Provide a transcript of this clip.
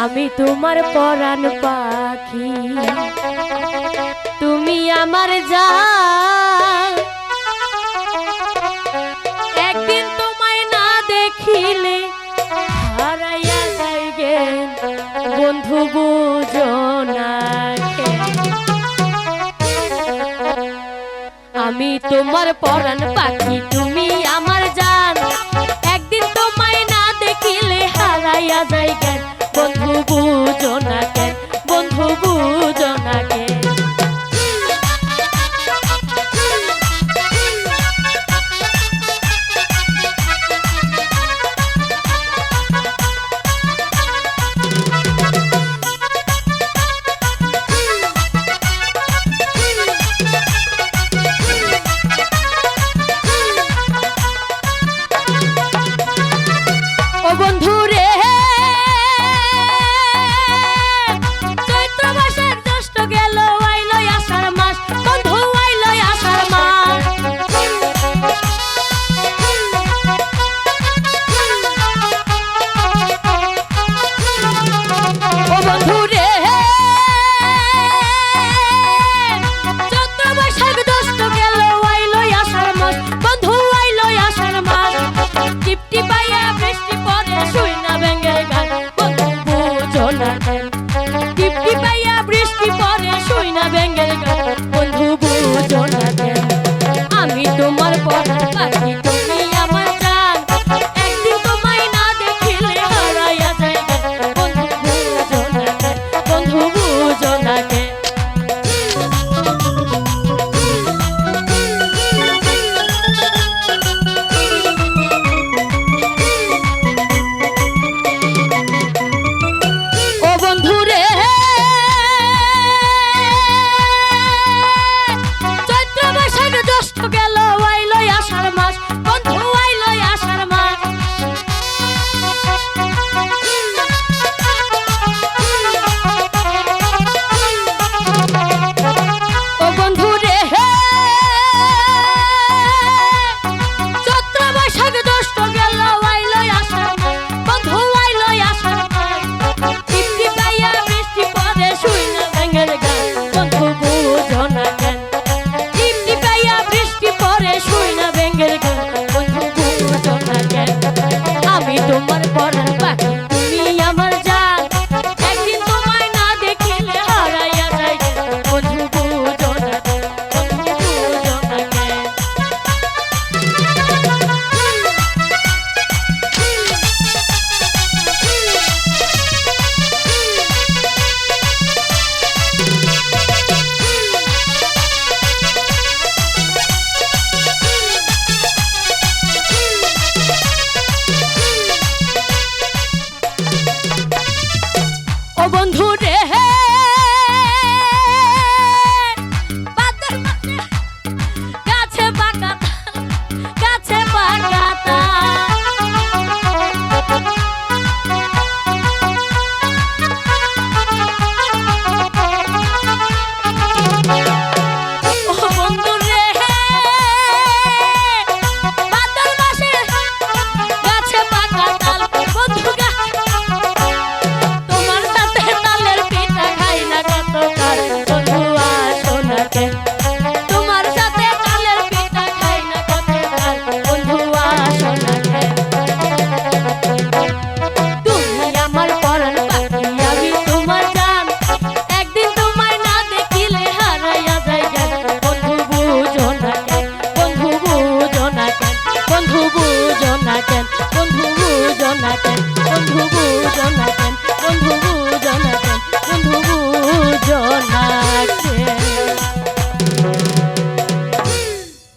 আমি তোমার পরাণ পাখি, তুমি আমার জান। একদিন তোমায় না দেখিলে হারাইয়া যাই গে বন্ধু, বুঝো না আমি তোমার পরাণ পাখি, তুমি আমার জান। একদিন তোমায় না দেখিলে হারাইয়া যাই জ্ঞান, বন্ধু বুঝো না কেন, বন্ধু বুঝো না কেন। আমি তোমার পরাণ পাখি, তুমি আমার জান। একদিন তোমায় না দেখিলে হারাইয়া যাই বন্ধু, বুঝো না কেন, বন্ধু বুঝো না কেন। আমি তোমার পরাণ পাখি, তুমি আমার জান। একদিন তোমায় না দেখিলে হারাইয়া যাই বন্ধু, বুঝো না কেন, বন্ধু বুঝো না কেন। ও বন্ধু